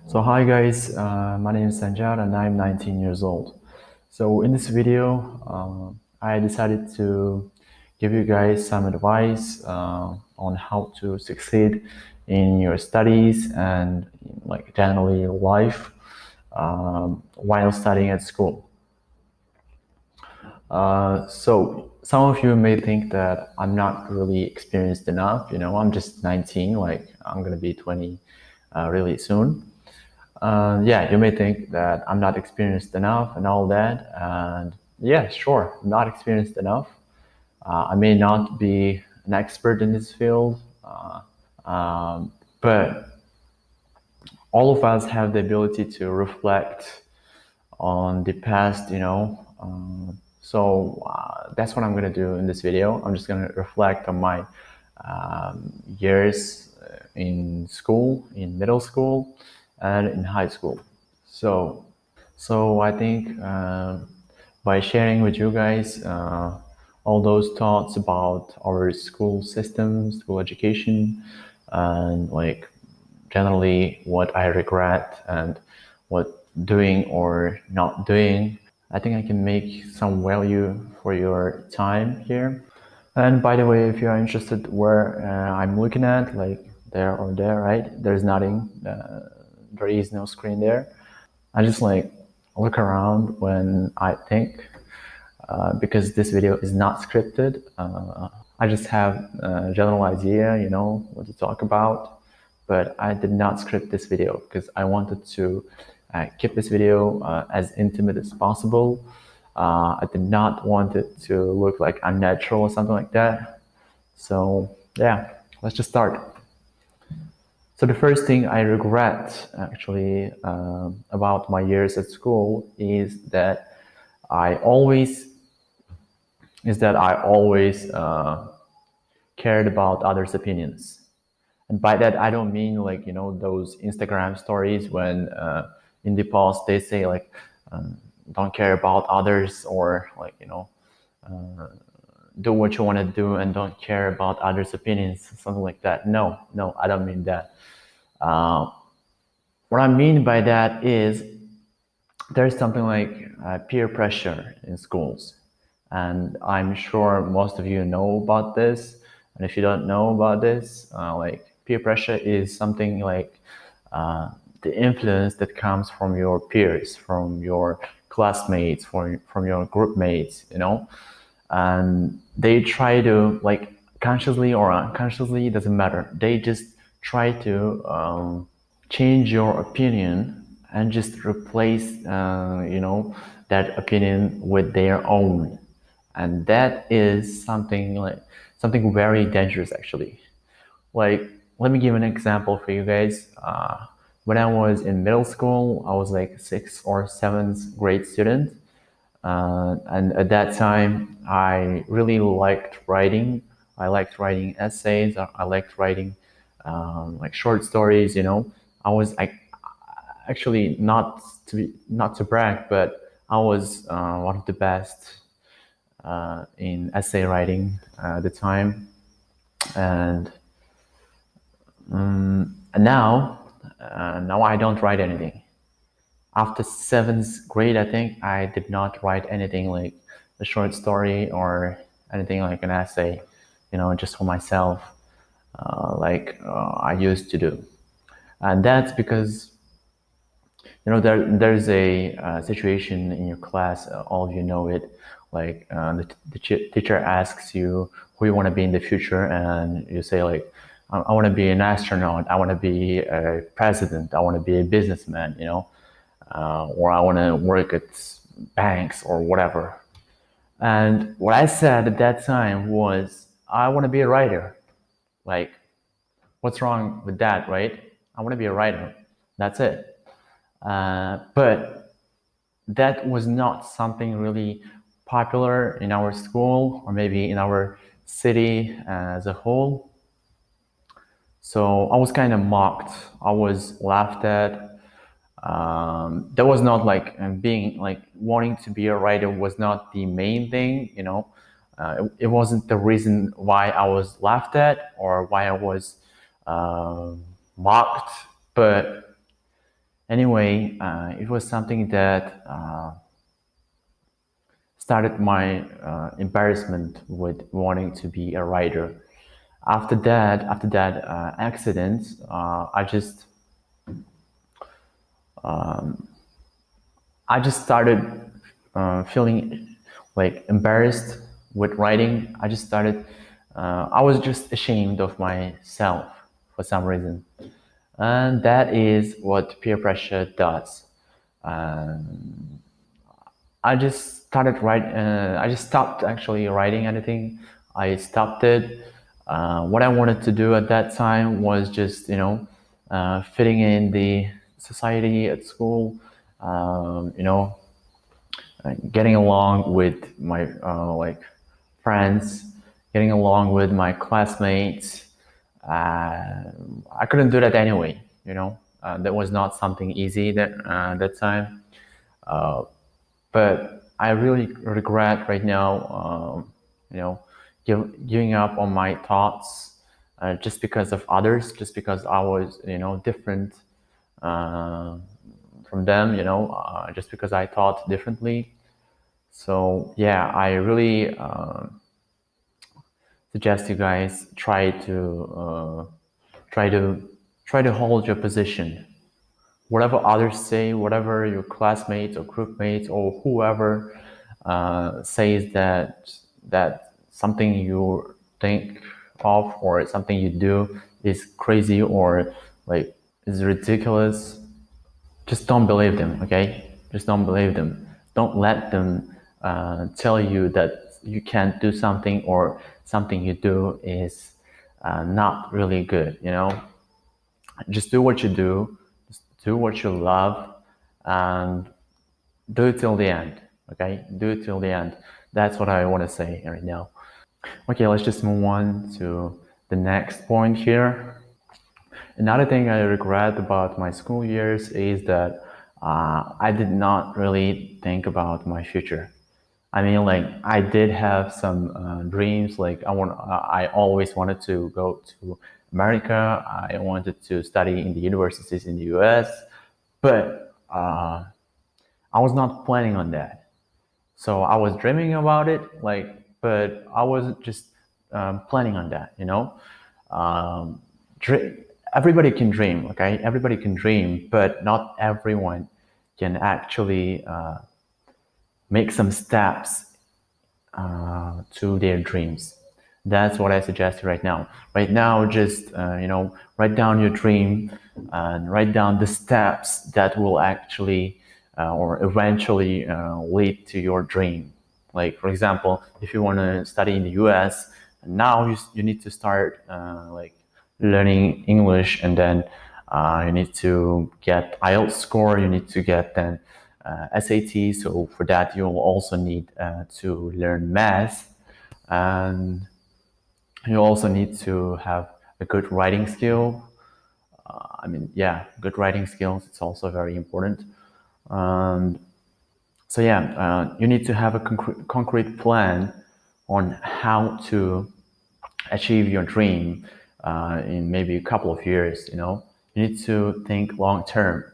So hi guys, my name is Sanjar and I'm 19 years old. So in this video, I decided to give you guys some advice on how to succeed in your studies and like generally life while studying at school. So some of you may think that I'm not really experienced enough. I'm just 19, like I'm gonna be 20 really soon. Yeah, you may think that I'm not experienced enough and all that. And yeah, sure, I'm not experienced enough. I may not be an expert in this field, but all of us have the ability to reflect on the past, so that's what I'm going to do in this video. I'm just going to reflect on my years in school, in middle school, and in high school. So I think by sharing with you guys all those thoughts about our school system, school education, and like generally what I regret and what doing or not doing, I think I can make some value for your time here. And by the way, if you are interested where I'm looking at, like there or there, right? There's nothing. There is no screen there. I just like look around when I think, because this video is not scripted. I just have a general idea, what to talk about, but I did not script this video because I wanted to keep this video as intimate as possible. I did not want it to look like unnatural or something like that. So yeah, let's just start. So the first thing I regret actually about my years at school I always is that I always cared about others' opinions. And by that, I don't mean like, those Instagram stories when in the post they say like, don't care about others or like, do what you want to do and don't care about others' opinions, something like that. No, no, I don't mean that. Uh, what I mean by that is there's something like peer pressure in schools. And I'm sure most of you know about this. And if you don't know about this, like peer pressure is something like the influence that comes from your peers, from your classmates, from your group mates, and they try to like consciously or unconsciously, it doesn't matter. They just try to change your opinion and just replace, that opinion with their own, and that is something very dangerous actually. Like, let me give an example for you guys. When I was in middle school, I was like sixth or seventh grade student, and at that time, I really liked writing. I liked writing essays. I liked writing like short stories. I was actually not to brag, but I was one of the best in essay writing at the time. And now I don't write anything. After seventh grade, I think I did not write anything like a short story or anything like an essay, just for myself, I used to do. And that's because, there's a situation in your class, all of you know it, like the teacher asks you who you want to be in the future, and you say like, I want to be an astronaut, I want to be a president, I want to be a businessman, or I want to work at banks or whatever. And what I said at that time was, I want to be a writer. Like, what's wrong with that, right? I want to be a writer. That's it. But that was not something really popular in our school or maybe in our city as a whole. So I was kind of mocked. I was laughed at. That was not like being like wanting to be a writer was not the main thing, it wasn't the reason why I was laughed at or why I was mocked, but Anyway, it was something that started my embarrassment with wanting to be a writer. After that accident, I just started feeling like embarrassed with writing. I was just ashamed of myself for some reason. And that is what peer pressure does. I just stopped actually writing anything. I stopped it. What I wanted to do at that time was just, fitting in the society at school, you know, getting along with my friends, getting along with my classmates. I couldn't do that anyway. That was not something easy that time. But I really regret right now, you know, giving up on my thoughts just because of others, just because I was, different uh, from them, just because I thought differently. So yeah, I really suggest you guys try to try to hold your position. Whatever others say, whatever your classmates or group mates or whoever says that something you think of or something you do is crazy or like is ridiculous, just don't believe them, okay? Just don't believe them. Don't let them tell you that you can't do something or something you do is not really good, Just do what you do, just do what you love, and do it till the end, okay? Do it till the end. That's what I want to say right now. Okay, let's just move on to the next point here. Another thing I regret about my school years is that I did not really think about my future. I mean, like I did have some dreams. Like I always wanted to go to America. I wanted to study in the universities in the U.S., but I was not planning on that. So I was dreaming about it, but I wasn't just planning on that. Um, dr- Everybody can dream, okay? Everybody can dream, but not everyone can actually make some steps to their dreams. That's what I suggest right now. Right now, just write down your dream and write down the steps that will actually or eventually lead to your dream. Like for example, if you want to study in the U.S., now you need to start learning English, and then you need to get IELTS score. You need to get then SAT. So for that, you'll also need to learn math, and you also need to have a good writing skill. Yeah, good writing skills. It's also very important. And so yeah, you need to have a concrete plan on how to achieve your dream in maybe a couple of years. You need to think long term.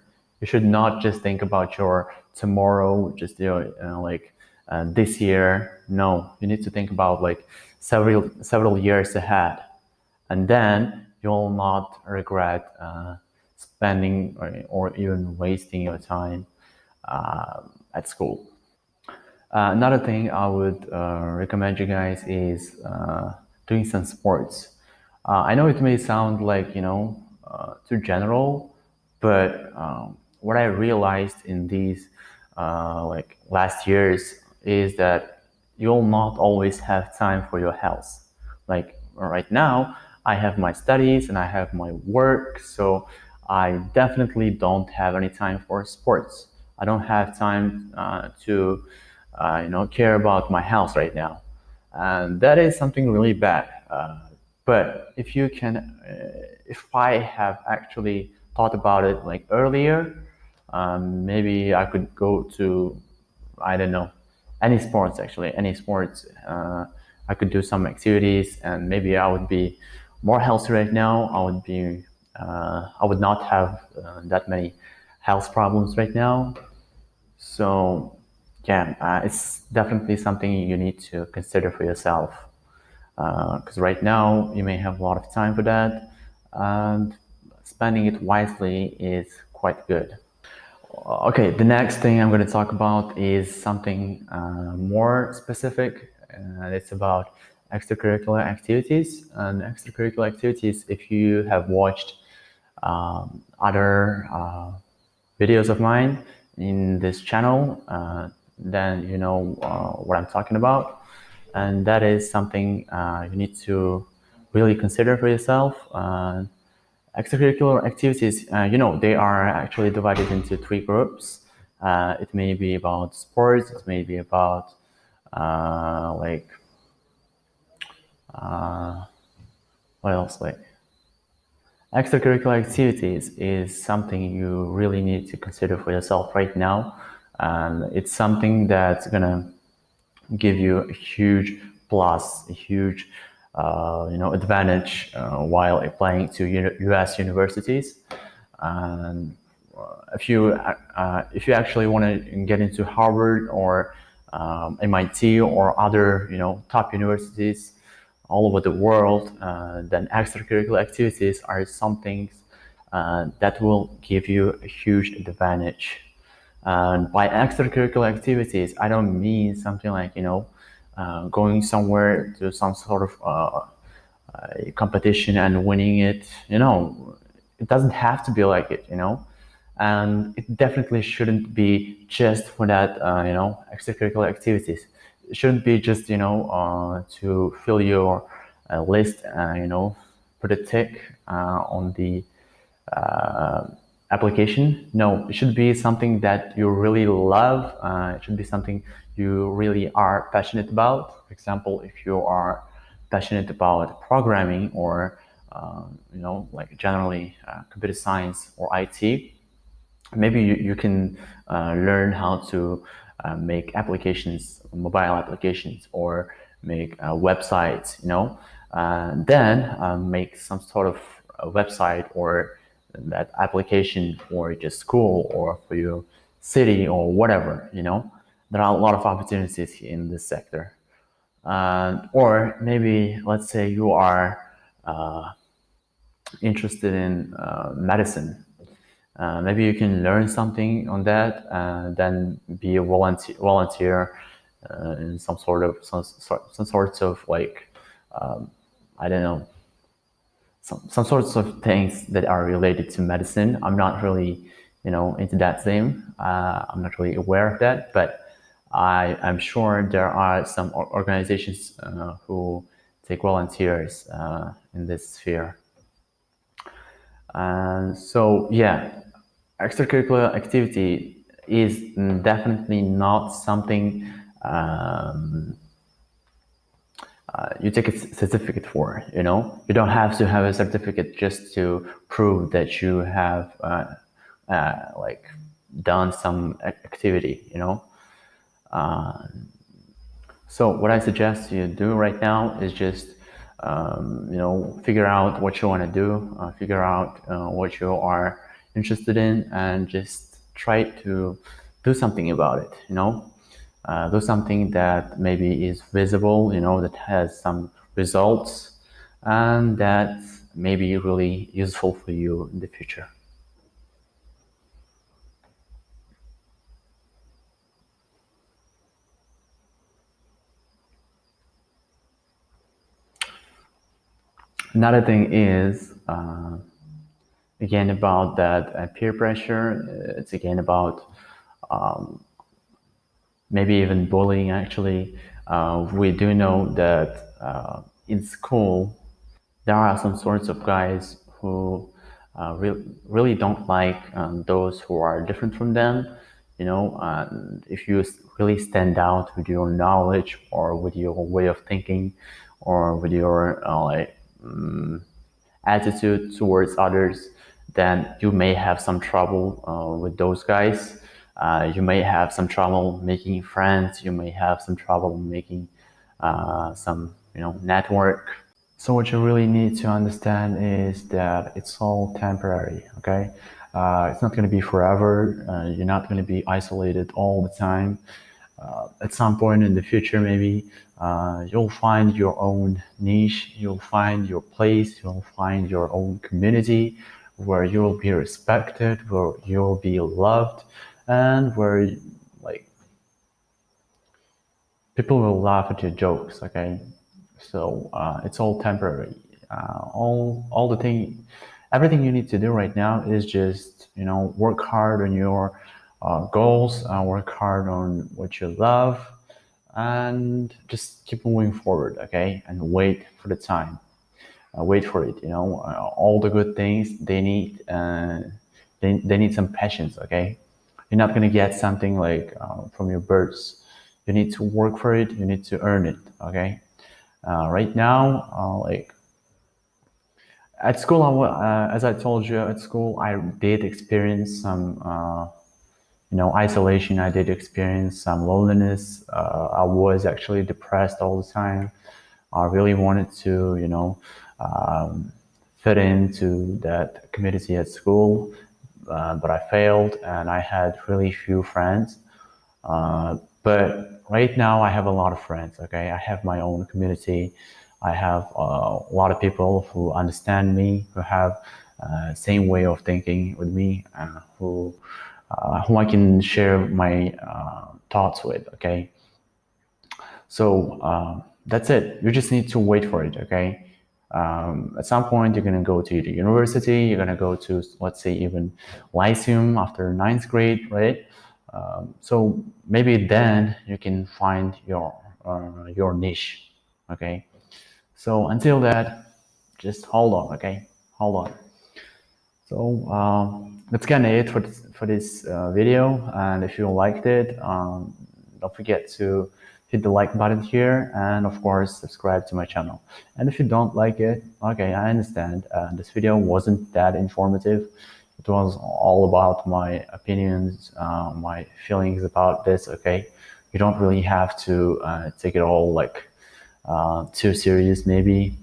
You should not just think about your tomorrow, just this year. No, you need to think about like several years ahead, and then you'll not regret spending or even wasting your time at school. Another thing I would recommend you guys is doing some sports. I know it may sound like too general, but what I realized in these last years is that you'll not always have time for your health. Like right now, I have my studies and I have my work, so I definitely don't have any time for sports. I don't have time to care about my health right now, and that is something really bad. But if I have actually thought about it like earlier, maybe I could go to, I don't know, any sports actually, any sports. I could do some activities, and maybe I would be more healthy right now. I would not have that many health problems right now. So yeah, it's definitely something you need to consider for yourself, because right now you may have a lot of time for that, and spending it wisely is quite good. Okay, the next thing I'm going to talk about is something more specific, and it's about extracurricular activities. And extracurricular activities, if you have watched other videos of mine in this channel, then you know what I'm talking about. And that is something you need to really consider for yourself. Extracurricular activities, you know, they are actually divided into three groups. It may be about sports, it may be about like, what else? Like, extracurricular activities is something you really need to consider for yourself right now. And it's something that's gonna give you a huge plus, a huge advantage while applying to U.S. universities. And if you actually want to get into Harvard or MIT or other top universities all over the world, then extracurricular activities are something that will give you a huge advantage. And by extracurricular activities, I don't mean something like going somewhere to some sort of competition and winning it. It doesn't have to be like it. And it definitely shouldn't be just for that. Extracurricular activities. It shouldn't be just to fill your list. Put a tick on the application. No, it should be something that you really love. It should be something you really are passionate about. For example, if you are passionate about programming or like generally computer science or IT, maybe you can learn how to make applications, mobile applications, or make websites, then make some sort of website or that application for your school or for your city or whatever. There are a lot of opportunities in this sector. Or maybe let's say you are interested in medicine. Maybe you can learn something on that, then be a volunteer in some sorts of like, I don't know, some sorts of things that are related to medicine. I'm not really into that theme. I'm not really aware of that, but I'm sure there are some organizations who take volunteers in this sphere. And so yeah, extracurricular activity is definitely not something you take a certificate for. You don't have to have a certificate just to prove that you have like done some activity. So what I suggest you do right now is just figure out what you want to do, figure out what you are interested in, and just try to do something about it. Do something that maybe is visible, that has some results, and that may be really useful for you in the future. Another thing is again about that peer pressure. It's again about maybe even bullying. Actually, we do know that in school there are some sorts of guys who really don't like those who are different from them. And if you really stand out with your knowledge or with your way of thinking or with your attitude towards others, then you may have some trouble with those guys. You may have some trouble making friends. You may have some trouble making some network. So what you really need to understand is that it's all temporary. Okay, It's not going to be forever. You're not going to be isolated all the time. At some point in the future, maybe you'll find your own niche, you'll find your place, you'll find your own community where you'll be respected, where you'll be loved, and where like people will laugh at your jokes. Okay, so it's all temporary. All the thing, everything you need to do right now is just work hard on your goals, work hard on what you love, and just keep moving forward. Okay, and wait for the time. Wait for it. All the good things they need some patience. Okay, you're not gonna get something like from your birds. You need to work for it. You need to earn it. Okay. Right now, like at school, as I told you, at school I did experience some, isolation. I did experience some loneliness. I was actually depressed all the time. I really wanted to, fit into that community at school, but I failed, and I had really few friends. But right now, I have a lot of friends. Okay, I have my own community. I have a lot of people who understand me, who have same way of thinking with me, who I can share my thoughts with. Okay, so that's it. You just need to wait for it. Okay. At some point, you're gonna go to the university. You're gonna go to, let's say, even lyceum after ninth grade, right? So maybe then you can find your niche. Okay. So until that, just hold on. Okay, hold on. So that's kind of it for this video. And if you liked it, don't forget to hit the like button here, and of course subscribe to my channel. And if you don't like it, okay, I understand. This video wasn't that informative. It was all about my opinions, my feelings about this. Okay, you don't really have to take it all like too serious. Maybe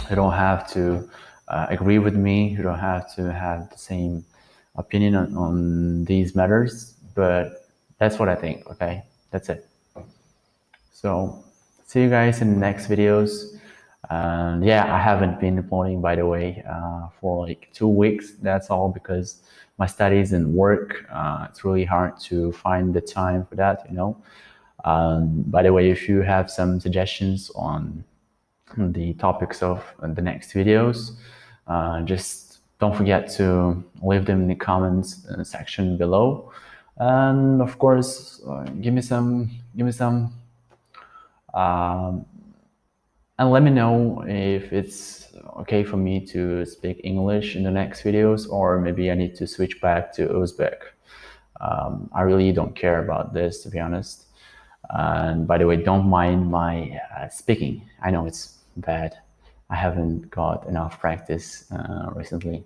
you don't have to agree with me. You don't have to have the same opinion on these matters, but that's what I think. Okay, that's it. So see you guys in the next videos. And yeah, I haven't been uploading, by the way, for like 2 weeks. That's all because my studies and work. It's really hard to find the time for that. By the way, if you have some suggestions on the topics of the next videos, just don't forget to leave them in the comments section below. And of course, give me some and let me know if it's okay for me to speak English in the next videos, or maybe I need to switch back to Uzbek. I really don't care about this, to be honest. And by the way, don't mind my speaking. I know it's bad. I haven't got enough practice recently.